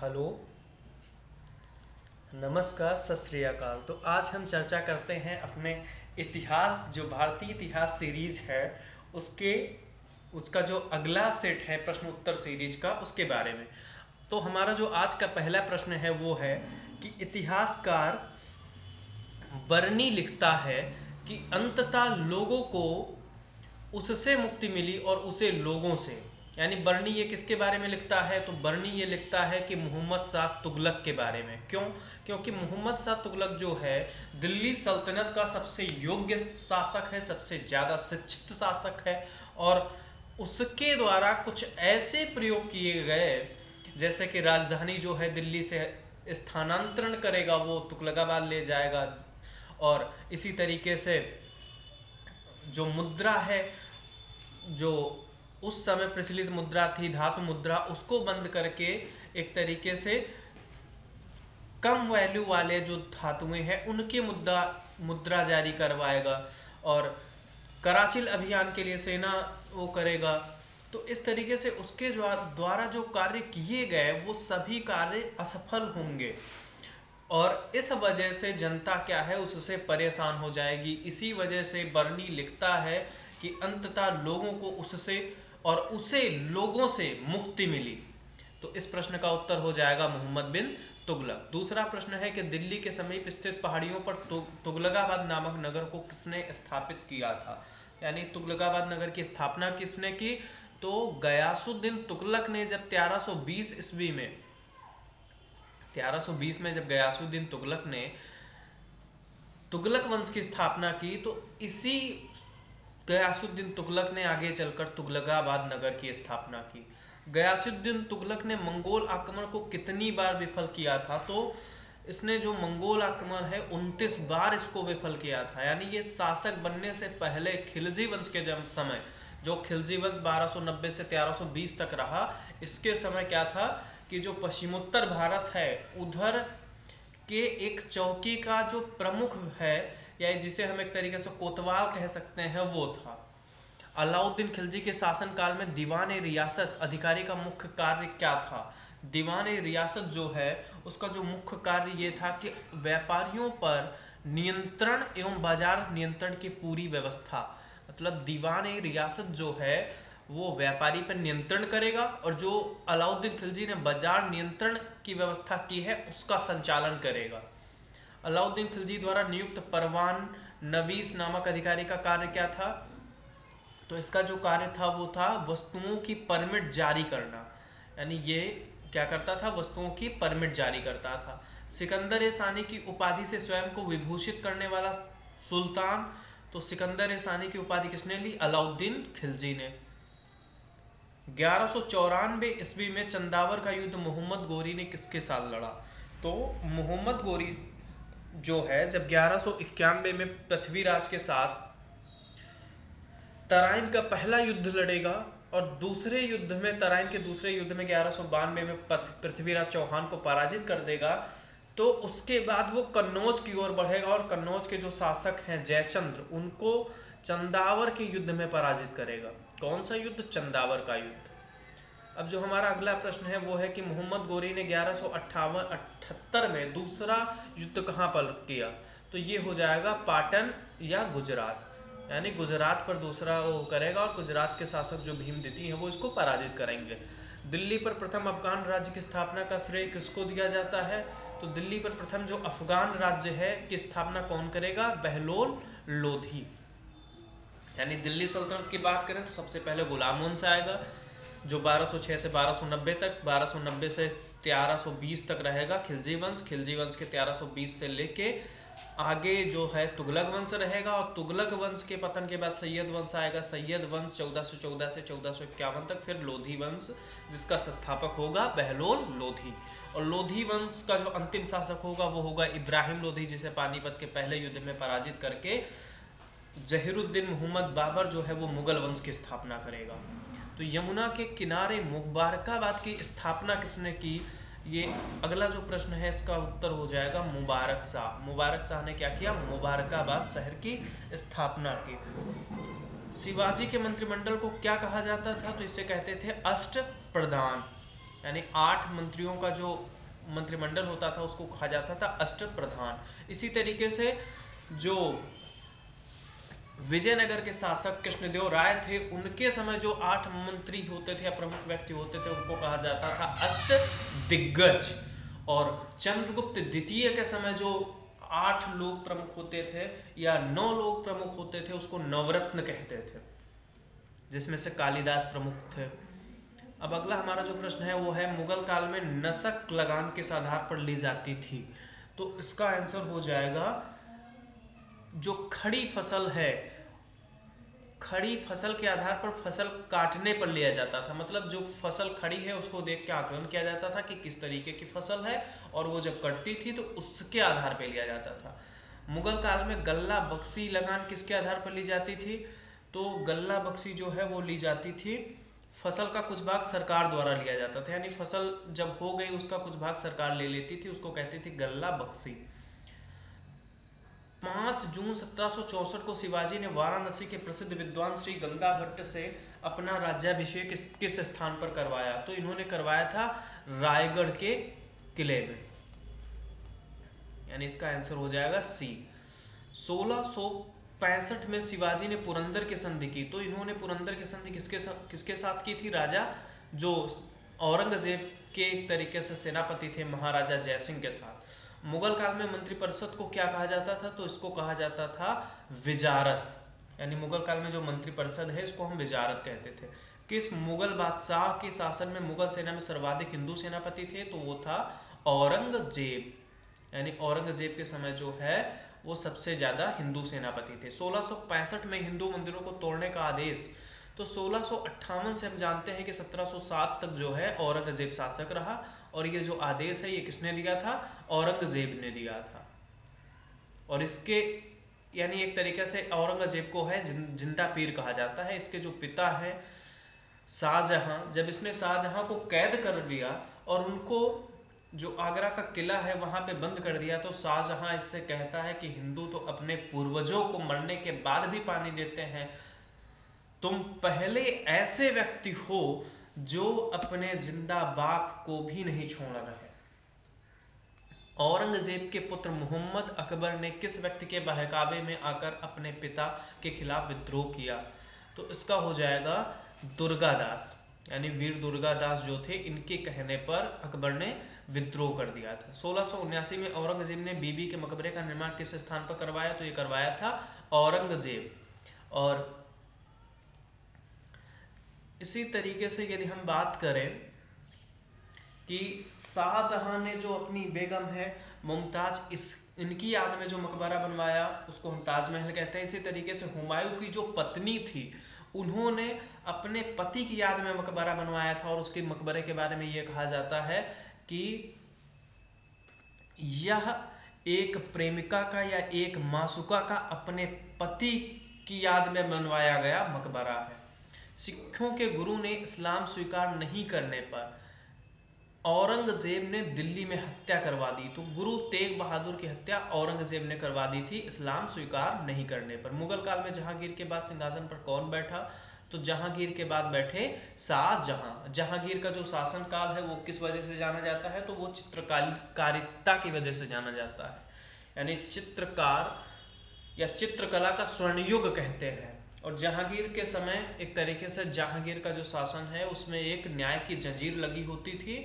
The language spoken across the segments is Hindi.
हेलो, नमस्कार, सत श्री अकाल। तो आज हम चर्चा करते हैं अपने इतिहास, जो भारतीय इतिहास सीरीज है उसके उसका जो अगला सेट है प्रश्न उत्तर सीरीज का, उसके बारे में। तो हमारा जो आज का पहला प्रश्न है वो है कि इतिहासकार बरनी लिखता है कि अंततः लोगों को उससे मुक्ति मिली और उसे लोगों से। यानी बर्नी ये किसके बारे में लिखता है? तो बर्नी ये लिखता है कि मोहम्मद शाह तुगलक के बारे में। क्यों? क्योंकि मोहम्मद शाह तुगलक जो है दिल्ली सल्तनत का सबसे योग्य शासक है, सबसे ज़्यादा शिक्षित शासक है, और उसके द्वारा कुछ ऐसे प्रयोग किए गए, जैसे कि राजधानी जो है दिल्ली से स्थानांतरण करेगा, वो तुगलकाबाद ले जाएगा। और इसी तरीके से जो मुद्रा है, जो उस समय प्रचलित मुद्रा थी धातु मुद्रा, उसको बंद करके एक तरीके से कम वैल्यू वाले जो धातुएं हैं उनकी मुद्रा मुद्रा जारी करवाएगा, और कराचिल अभियान के लिए सेना वो करेगा। तो इस तरीके से उसके द्वारा जो कार्य किए गए वो सभी कार्य असफल होंगे, और इस वजह से जनता क्या है, उससे परेशान हो जाएगी। इसी वजह से बर्नी लिखता है कि अंततः लोगों को उससे और उसे लोगों से मुक्ति मिली। तो इस प्रश्न का उत्तर हो जाएगा मोहम्मद बिन तुगलक। दूसरा प्रश्न है कि दिल्ली के समीप स्थित पहाड़ियों पर तुगलकाबाद नामक नगर को किसने स्थापित किया था? यानी तुगलकाबाद नगर की स्थापना किसने की? तो गयासुद्दीन तुगलक ने जब 1320 ईस्वी में 1320 में जब गयासुद्दीन तुगलक ने तुगलक वंश की स्थापना की, तो इसी गयासुद्दीन तुगलक ने आगे चलकर तुगलकाबाद नगर की स्थापना की। गयासुद्दीन तुगलक ने मंगोल आक्रमण को कितनी बार विफल किया था? तो इसने जो मंगोल आक्रमण है 29 बार इसको विफल किया था। यानी ये शासक बनने से पहले खिलजी वंश के जन्म समय, जो खिलजी वंश 1290 से 1320 तक रहा, इसके समय क्या था कि जो पश्चिमोत्तर भारत है उधर के एक चौकी का जो प्रमुख है, या जिसे हम एक तरीके से कोतवाल कह सकते हैं, वो था। अलाउद्दीन खिलजी के शासनकाल में दीवान ए रियासत अधिकारी का मुख्य कार्य क्या था? दीवान ए रियासत जो है उसका जो मुख्य कार्य ये था कि व्यापारियों पर नियंत्रण एवं बाजार नियंत्रण की पूरी व्यवस्था। मतलब दीवान ए रियासत जो है वो व्यापारी पर नियंत्रण करेगा, और जो अलाउद्दीन खिलजी ने बाजार नियंत्रण की व्यवस्था की है उसका संचालन करेगा। अलाउद्दीन खिलजी द्वारा नियुक्त परवान नवीस नामक अधिकारी का कार्य क्या था? तो इसका जो कार्य था वो था वस्तुओं की परमिट जारी करना। यानी ये क्या करता था? वस्तुओं की परमिट जारी करता था। सिकंदर ए सानी की उपाधि से स्वयं को विभूषित करने वाला सुल्तान। तो सिकंदर ए सानी की उपाधि किसने ली? अलाउद्दीन खिलजी ने। 1194 ईस्वी में चंदावर का युद्ध मोहम्मद गोरी ने किसके साथ लड़ा? तो मोहम्मद गोरी जो है जब 1191 में पृथ्वीराज के साथ तराइन का पहला युद्ध लड़ेगा, और दूसरे युद्ध में तराइन के दूसरे युद्ध में 1192 में पृथ्वीराज चौहान को पराजित कर देगा, तो उसके बाद वो कन्नौज की ओर बढ़ेगा, और कन्नौज के जो शासक हैं जयचंद्र, उनको चंदावर के युद्ध में पराजित करेगा। कौन सा युद्ध? चंदावर का युद्ध। अब जो हमारा अगला प्रश्न है वो है कि मोहम्मद गोरी ने 1178 में दूसरा युद्ध कहाँ पर किया? तो ये हो जाएगा पाटन या गुजरात। यानी गुजरात पर दूसरा वो करेगा, और गुजरात के शासक जो भीमदिती हैं वो इसको पराजित करेंगे। दिल्ली पर प्रथम अफगान राज्य की स्थापना का श्रेय किसको दिया जाता है? तो दिल्ली पर प्रथम जो अफगान राज्य है की स्थापना कौन करेगा? बहलोल लोधी। यानी दिल्ली सल्तनत की बात करें तो सबसे पहले गुलाम वंश आएगा, जो 1206 से 1290 तक, 1290 से 1320 तक रहेगा खिलजी वंश। खिलजी वंश के 1320 से लेके आगे जो है तुगलक वंश रहेगा, और तुगलक वंश के पतन के बाद सैयद वंश आएगा। सैयद वंश 1414 से 1451 तक, फिर लोधी वंश जिसका संस्थापक होगा बहलोल लोधी। और लोधी वंश का जो अंतिम शासक होगा वो होगा इब्राहिम लोधी, जिसे पानीपत के पहले युद्ध में पराजित करके जहीरुद्दीन मोहम्मद बाबर जो है वो मुगल वंश की स्थापना करेगा। तो यमुना के किनारे मुबारकाबाद की स्थापना किसने की? ये अगला जो प्रश्न है इसका उत्तर हो जाएगा मुबारक शाह। मुबारक शाह ने क्या किया? मुबारकाबाद शहर की स्थापना की। शिवाजी के मंत्रिमंडल को क्या कहा जाता था? तो इसे कहते थे अष्ट प्रधान। यानी 8 मंत्रियों का जो मंत्रिमंडल होता था उसको कहा जाता था अष्टप्रधान। इसी तरीके से जो विजयनगर के शासक कृष्णदेव राय थे, उनके समय जो 8 मंत्री होते थे या प्रमुख व्यक्ति होते थे उनको कहा जाता था अष्ट दिग्गज। और चंद्रगुप्त द्वितीय के समय जो 8 लोग प्रमुख होते थे या 9 लोग प्रमुख होते थे उसको नवरत्न कहते थे, जिसमें से कालिदास प्रमुख थे। अब अगला हमारा जो प्रश्न है वो है मुगल काल में नसक लगान किस आधार पर ली जाती थी। तो इसका आंसर हो जाएगा जो खड़ी फसल है, खड़ी फसल के आधार पर फसल काटने पर लिया जाता था। मतलब जो फसल खड़ी है उसको देख के आकलन किया जाता था कि किस तरीके की फसल है, और वो जब कटती थी तो उसके आधार पर लिया जाता था। मुगल काल में गल्ला बक्सी लगान किसके आधार पर ली जाती थी। तो गल्ला बक्सी जो है वो ली जाती थी, फसल का कुछ भाग सरकार द्वारा लिया जाता था, यानी फसल जब हो गई उसका कुछ भाग सरकार ले लेती थी, उसको कहती थी गल्ला बक्सी। 5 जून 1764 को शिवाजी ने वाराणसी के प्रसिद्ध विद्वान श्री गंगा भट्ट से अपना राज्याभिषेक किस स्थान पर करवाया। तो इन्होंने करवाया था रायगढ़ के किले में, यानी इसका आंसर हो जाएगा सी। 1665 में शिवाजी ने पुरंदर की संधि की। तो इन्होंने पुरंदर की संधि किसके साथ की थी। राजा जो औरंगजेब के एक तरीके से सेनापति थे, महाराजा जयसिंह के साथ। मुगल काल में मंत्रिपरिषद को क्या कहा जाता था। तो इसको कहा जाता था विजारत, यानी मुगल काल में जो मंत्रिपरिषद है इसको हम विजारत कहते थे। किस मुगल बादशाह के शासन में मुगल सेना में सर्वाधिक हिंदू सेनापति थे। तो वो था औरंगजेब, यानी औरंगजेब के समय जो है वो सबसे ज्यादा हिंदू सेनापति थे। 1665 में हिंदू मंदिरों को तोड़ने का आदेश। तो 1658 से हम जानते हैं कि 1707 तक जो है औरंगजेब शासक रहा, और ये जो आदेश है ये किसने दिया था। औरंगजेब ने दिया था। और इसके यानी एक तरीके से औरंगजेब को है जिंदा पीर कहा जाता है। इसके जो पिता है शाहजहां, जब इसने शाहजहां को कैद कर लिया और उनको जो आगरा का किला है वहां पे बंद कर दिया, तो शाहजहां इससे कहता है कि हिंदू तो अपने पूर्वजों को मरने के बाद भी पानी देते हैं, तुम पहले ऐसे व्यक्ति हो जो अपने जिंदा बाप को भी नहीं छोड़ रहे। औरंगजेब के पुत्र मोहम्मद अकबर ने किस व्यक्ति के बहकावे में आकर अपने पिता के खिलाफ विद्रोह किया। तो इसका हो जाएगा दुर्गादास, यानी वीर दुर्गादास जो थे, इनके कहने पर अकबर ने विद्रोह कर दिया था। 1679 में औरंगजेब ने बीबी के मकबरे का निर्माण किस स्थान पर करवाया। तो ये करवाया था औरंगजेब। और इसी तरीके से यदि हम बात करें कि शाहजहां ने जो अपनी बेगम है मुमताज, इनकी याद में जो मकबरा बनवाया उसको हम ताजमहल कहते हैं। इसी तरीके से हुमायूं की जो पत्नी थी उन्होंने अपने पति की याद में मकबरा बनवाया था, और उसके मकबरे के बारे में यह कहा जाता है कि यह एक प्रेमिका का या एक मासूका का अपने पति की याद में बनवाया गया मकबरा है। सिखों के गुरु ने इस्लाम स्वीकार नहीं करने पर औरंगजेब ने दिल्ली में हत्या करवा दी। तो गुरु तेग बहादुर की हत्या औरंगजेब ने करवा दी थी इस्लाम स्वीकार नहीं करने पर। मुगल काल में जहांगीर के बाद सिंहासन पर कौन बैठा। तो जहांगीर के बाद बैठे शाहजहां। जहांगीर का जो शासन काल है वो किस वजह से जाना जाता है। तो वो चित्रकारिता की वजह से जाना जाता है, यानी चित्रकार या चित्रकला का स्वर्ण युग कहते हैं। और जहांगीर के समय एक तरीके से जहांगीर का जो शासन है उसमें एक न्याय की जंजीर लगी होती थी,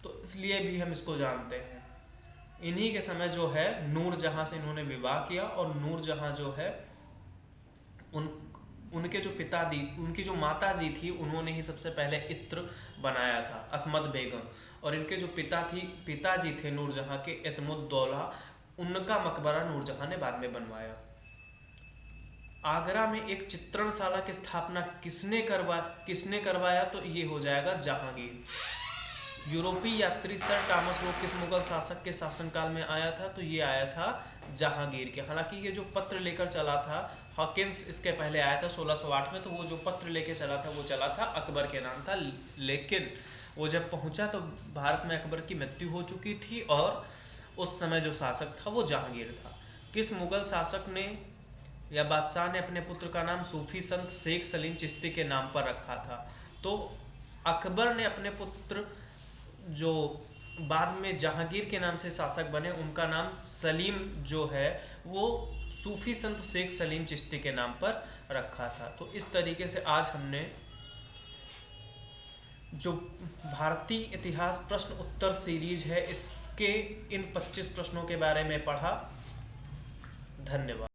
तो इसलिए भी हम इसको जानते हैं। इन्हीं के समय जो है नूरजहां से इन्होंने विवाह किया, और नूरजहां जो है उनके जो उनकी जो माता जी थी उन्होंने ही सबसे पहले इत्र बनाया था, असमत बेगम। और इनके जो पिताजी थे नूरजहां के, एतमुद्दौला, उनका मकबरा नूरजहां ने बाद में बनवाया। आगरा में एक चित्रणशाला की स्थापना किसने करवाया। तो ये हो जाएगा जहांगीर। यूरोपीय यात्री सर टॉमस वो किस मुगल शासक के शासनकाल में आया था। तो ये आया था जहांगीर के। हालांकि ये जो पत्र लेकर चला था हॉकिंस इसके पहले आया था 1608 में, तो वो जो पत्र लेके चला था वो चला था अकबर के नाम था। लेकिन वो जब पहुंचा तो भारत में अकबर की मृत्यु हो चुकी थी, और उस समय जो शासक था वो जहांगीर था। किस मुगल शासक ने या बादशाह ने अपने पुत्र का नाम सूफी संत शेख सलीम चिश्ती के नाम पर रखा था। तो अकबर ने अपने पुत्र जो बाद में जहांगीर के नाम से शासक बने, उनका नाम सलीम जो है वो सूफी संत शेख सलीम चिश्ती के नाम पर रखा था। तो इस तरीके से आज हमने जो भारतीय इतिहास प्रश्न उत्तर सीरीज है इसके इन 25 प्रश्नों के बारे में पढ़ा। धन्यवाद।